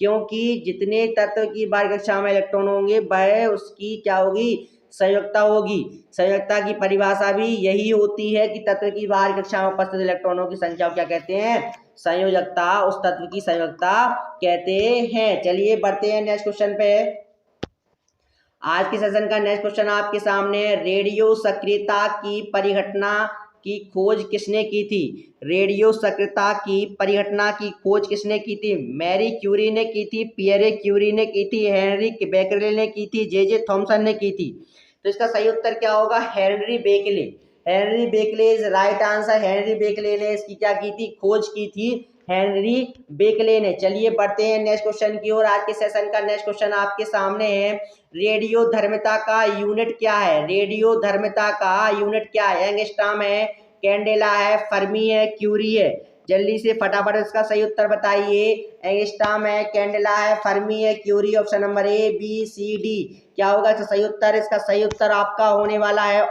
क्योंकि जितने तत्व की बाहरी कक्षा में इलेक्ट्रॉन होंगे वह उसकी क्या होगी? संयुक्ता होगी। संयुक्ता की परिभाषा भी यही होती है कि तत्व की बाहरी कक्षा में उपस्थित इलेक्ट्रॉनों की संख्या को क्या कहते हैं? संयोजकता। उस तत्व की संयोजकता कहते हैं। चलिए बढ़ते हैं नेक्स्ट क्वेश्चन पे। आज के सेशन का नेक्स्ट क्वेश्चन आपके सामने है। रेडियो सक्रियता की परिघटना की खोज किसने की थी? रेडियो सक्रियता की परिघटना की खोज किसने की थी? मैरी क्यूरी ने की थी, पियरे क्यूरी ने की थी, हेनरी बेकले ने की थी, जे थॉमसन ने की थी? तो इसका सही उत्तर क्या होगा? Henry Becquerel. Henry Becquerel is right answer. Henry Becquerel ने इसकी क्या की थी, खोज की थी, हेनरी बेकले ने। चलिए बढ़ते हैं नेक्स्ट क्वेश्चन की ओर। आज के सेशन का नेक्स्ट क्वेश्चन आपके सामने है, रेडियो धर्मिता का यूनिट क्या है? रेडियो धर्मिता का यूनिट क्या है? एंगस्ट्रॉम है, कैंडेला है, फर्मी है, क्यूरी है? जल्दी से फटाफट इसका सही उत्तर बताइए। एंगस्ट्रॉम है, कैंडेला है, फर्मी है, Curie? Option number A B C D क्या होगा इसका सही उत्तर? इसका सही उत्तर आपका होने वाला है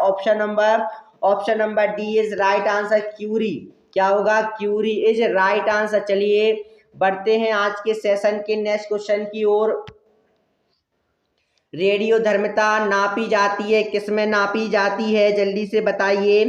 option number D is right answer, Curie. क्या होगा? Curie is right answer. चलिए बढ़ते हैं आज के सेशन के नेक्स्ट क्वेश्चन की ओर। रेडियो धर्मिता नापी जाती है, किसमें नापी जाती है? जल्दी से बताइए।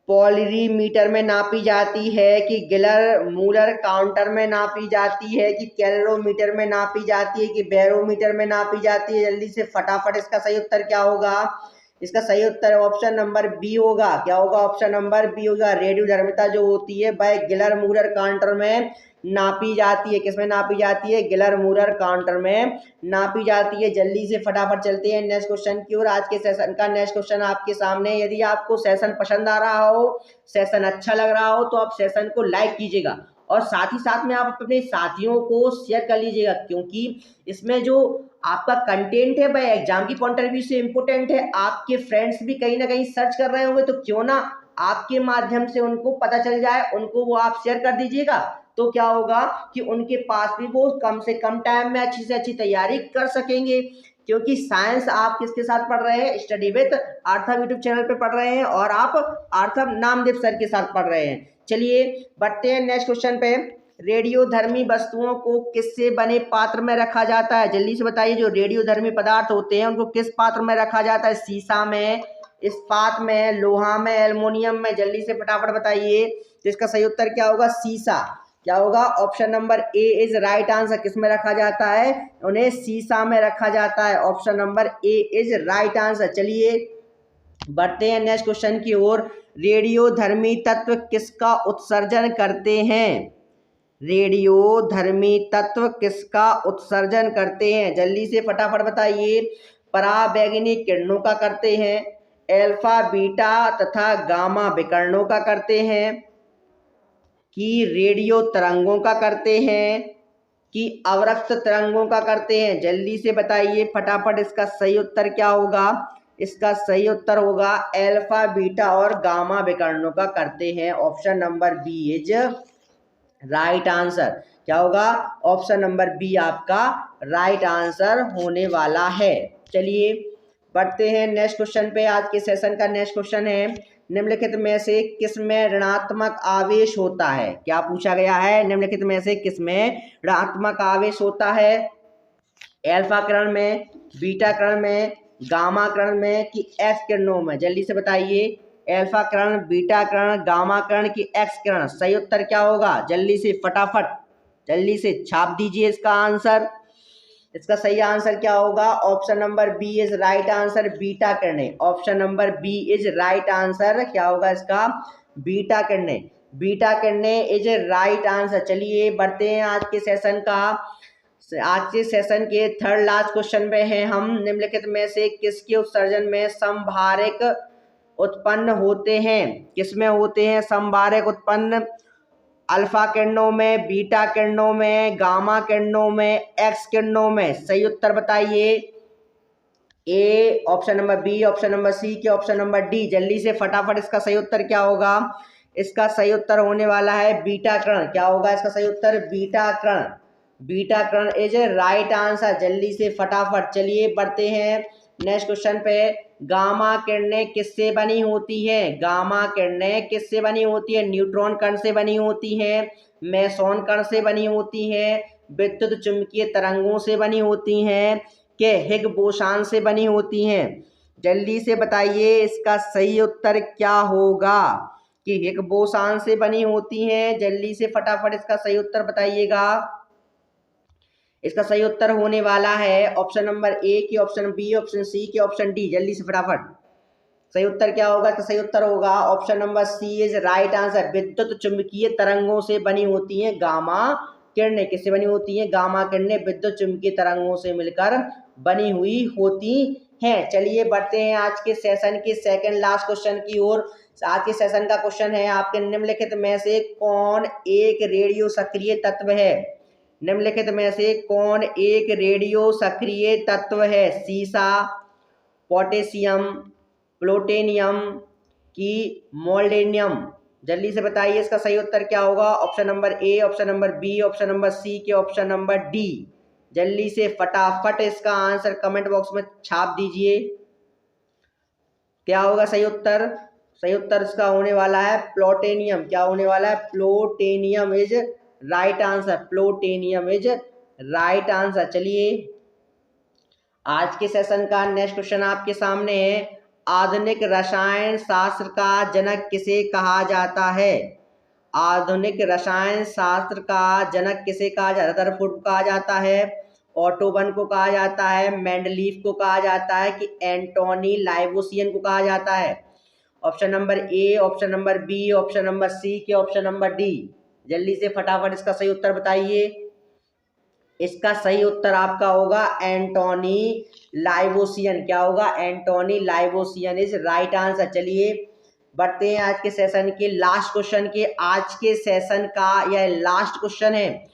पोलरीमीटर में नापी जाती है कि गिलर मूलर काउंटर में नापी जाती है कि कैलोरीमीटर में नापी जाती है कि बैरोमीटर में नापी जाती है? जल्दी से फटाफट इसका सही उत्तर क्या होगा? इसका सही उत्तर ऑप्शन नंबर बी होगा। क्या होगा? ऑप्शन नंबर बी होगा। रेडियो धर्मिता जो होती है वह गिलर मूलर काउंटर में नापी जाती है। किसमें नापी जाती है? गिलर मूलर काउंटर में नापी जाती है। जल्दी से फटाफट चलते हैं नेक्स्ट क्वेश्चन की ओर। आज के सेशन का नेक्स्ट क्वेश्चन आपके सामने। यदि आपको सेशन पसंद आ रहा हो, सेशन अच्छा लग रहा हो, तो आप सेशन को लाइक कीजिएगा और साथ ही साथ में आप अपने साथियों को शेयर कर लीजिएगा, क्योंकि इसमें जो आपका कंटेंट है वह एग्जाम की पॉइंट ऑफ व्यू से इम्पोर्टेंट है। आपके फ्रेंड्स भी कहीं ना कहीं सर्च कर रहे होंगे, तो क्यों ना आपके माध्यम से उनको पता चल जाए, उनको वो आप शेयर कर दीजिएगा। तो क्या होगा कि उनके पास भी वो कम से कम टाइम में अच्छी से अच्छी तैयारी कर सकेंगे। क्योंकि साइंस आप किसके साथ पढ़ रहे हैं? स्टडी विद आर्थव यूट्यूब चैनल पे पढ़ रहे हैं और आप आर्थव नामदेव सर के साथ पढ़ रहे हैं। चलिए बढ़ते हैं नेक्स्ट क्वेश्चन पे। रेडियोधर्मी वस्तुओं को किससे बने पात्र में रखा जाता है? जल्दी से बताइए। जो रेडियोधर्मी पदार्थ होते हैं उनको किस पात्र में रखा जाता है? शीशा में, इस्पात में, लोहा में, एल्युमिनियम में? जल्दी से फटाफट बताइए। तो इसका सही उत्तर क्या होगा? शीशा। क्या होगा? Option number A is right answer. किस में रखा जाता है? उन्हें शीशा में रखा जाता है। Option number A is right answer. चलिए बढ़ते हैं नेक्स्ट क्वेश्चन की ओर। रेडियोधर्मी तत्व किसका उत्सर्जन करते हैं? रेडियोधर्मी तत्व किसका उत्सर्जन करते हैं? जल्दी से फटाफट बताइए। पराबैंगनी किरणों का करते हैं, अल्फा बीटा तथा गामा विकिरणों का करते हैं कि रेडियो तरंगों का करते हैं कि अवरक्त तरंगों का करते हैं? जल्दी से बताइए फटाफट। इसका सही उत्तर क्या होगा? इसका सही उत्तर होगा अल्फा बीटा और गामा विकिरणों का करते हैं। Option number B is right answer. क्या होगा? ऑप्शन नंबर बी आपका राइट आंसर होने वाला है। चलिए बढ़ते हैं नेक्स्ट क्वेश्चन पे। आज के सेशन का नेक्स्ट क्वेश्चन है, निम्नलिखित में से किसमें ऋणात्मक आवेश होता है? क्या पूछा गया है? निम्नलिखित में से किसमें ऋणात्मक आवेश होता है? अल्फा किरण में, बीटा किरण में, गामा किरण में कि एक्स किरणों में? जल्दी से बताइए। अल्फा किरण, बीटा किरण, गामा किरण की एक्स किरण? सही उत्तर क्या होगा? जल्दी से फटाफट जल्दी से छाप दीजिए इसका आंसर। इसका सही आंसर क्या होगा? Option number B is right answer, beta किरणें। Option number B is right answer. क्या होगा इसका? बीटा किरणें। बीटा किरणें इज राइट आंसर। चलिए बढ़ते हैं आज के सेशन का। आज के सेशन के थर्ड लास्ट क्वेश्चन पे हैं हम। निम्नलिखित में से किसके उत्सर्जन में संभारक उत्पन्न होते हैं? किसमें होते हैं संभारक उत्पन्न? अल्फा किरणों में, बीटा किरणों में, गामा किरणों में, एक्स किरणों में? सही उत्तर बताइए। A, option number B, option number C के ऑप्शन नंबर डी? जल्दी से फटाफट इसका सही उत्तर क्या होगा? इसका सही उत्तर होने वाला है बीटा किरण। क्या होगा इसका सही उत्तर? बीटा किरण। बीटा किरण इज राइट आंसर। जल्दी से फटाफट चलिए बढ़ते हैं नेक्स्ट क्वेश्चन पे। गामा किरणें किससे बनी होती हैं? गामा किरणें किससे बनी होती है? न्यूट्रॉन कण से बनी होती हैं, मेसोन कण से बनी होती हैं, विद्युत चुंबकीय तरंगों से बनी होती हैं के हिग बोसान से बनी होती हैं? जल्दी से बताइए इसका सही उत्तर क्या होगा? कि हिग बोसान से बनी होती हैं। जल्दी से फटाफट इसका सही उत्तर बताइएगा। इसका सही उत्तर होने वाला है ऑप्शन नंबर ए की ऑप्शन बी, ऑप्शन सी की ऑप्शन डी? जल्दी से फटाफट सही उत्तर क्या होगा? इसका सही उत्तर होगा option number C is right answer. विद्युत चुंबकीय तरंगों से बनी होती हैं गामा किरणें। किससे बनी होती हैं? गामा किरणें विद्युत चुंबकीय तरंगों से मिलकर बनी हुई होती हैं। चलिए बढ़ते हैं आज के सेशन के सेकंड लास्ट क्वेश्चन की ओर। आज के सेशन का क्वेश्चन है आपके निम्नलिखित में से कौन एक रेडियो सक्रिय तत्व है। निम्नलिखित में से कौन एक रेडियो सक्रिय तत्व है। सीसा, पोटेशियम, प्लूटोनियम की मोल्डेनियम। जल्दी से बताइए इसका सही उत्तर क्या होगा। Option number A, option number B, option number C के ऑप्शन नंबर डी। जल्दी से फटाफट इसका आंसर कमेंट बॉक्स में छाप दीजिए। क्या होगा सही उत्तर। सही उत्तर इसका होने वाला है प्लूटोनियम। क्या होने वाला है। Plutonium is right answer. Plutonium is right answer. चलिए आज के सेशन का नेक्स्ट क्वेश्चन आपके सामने है। आधुनिक रसायन शास्त्र का जनक किसे कहा जाता है। आधुनिक रसायन शास्त्र का जनक किसे कहा जाता है। रदरफोर्ड को कहा जाता है, ऑटो वन को कहा जाता है, मेंडलीफ को कहा जाता है कि एंटोनी लाइवोसियन को कहा जाता है। Option number A, option number B, option number C के ऑप्शन नंबर डी। जल्दी से फटाफट इसका सही उत्तर बताइए। इसका सही उत्तर आपका होगा एंटोनी लाइवोसियन। क्या होगा। Antoine Lavoisier is right answer. चलिए बढ़ते हैं आज के सेशन के लास्ट क्वेश्चन के। आज के सेशन का यह लास्ट क्वेश्चन है।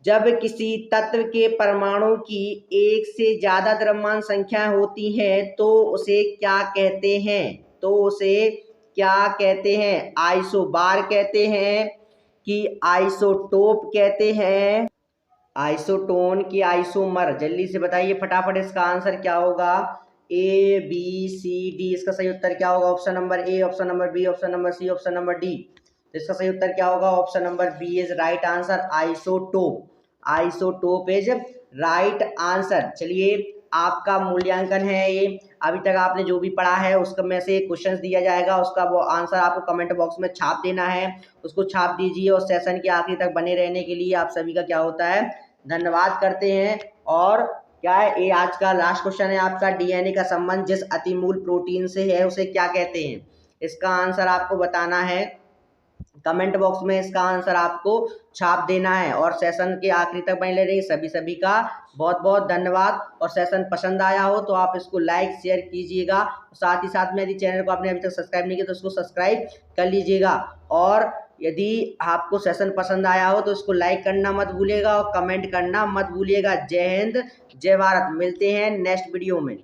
जब किसी तत्व के परमाणु की एक से ज्यादा द्रव्यमान संख्या होती है तो उसे क्या कहते हैं। तो उसे क्या कहते हैं। आइसोबार कहते हैं कि आइसोटोप कहते हैं, आइसोटोन की आइसोमर। जल्दी से बताइए फटाफट इसका आंसर क्या होगा। A B C D. इसका सही उत्तर क्या होगा। Option number A, option number B, option number C, option number D. तो इसका सही उत्तर क्या होगा। Option number B is right answer. Isotope. Isotope is right answer. चलिए आपका मूल्यांकन है ये। अभी तक आपने जो भी पढ़ा है उसका में से क्वेश्चंस दिया जाएगा, उसका वो आंसर आपको कमेंट बॉक्स में छाप देना है। उसको छाप दीजिए और सेशन के आखिरी तक बने रहने के लिए आप सभी का क्या होता है धन्यवाद करते हैं। और क्या है ये आज का लास्ट क्वेश्चन है आपका। डीएनए का संबंध जिस अतिमूल प्रोटीन से है उसे क्या कहते हैं। इसका आंसर आपको बताना है कमेंट बॉक्स में। इसका आंसर आपको छाप देना है और सेशन के आखिरी तक बने रहिए। सभी का बहुत बहुत धन्यवाद। और सेशन पसंद आया हो तो आप इसको लाइक शेयर कीजिएगा। साथ ही साथ में यदि चैनल को आपने अभी तक सब्सक्राइब नहीं किया तो उसको सब्सक्राइब कर लीजिएगा। और यदि आपको सेशन पसंद आया हो तो इसको लाइक करना मत भूलिएगा और कमेंट करना मत भूलिएगा। जय हिंद, जय भारत। मिलते हैं नेक्स्ट वीडियो में।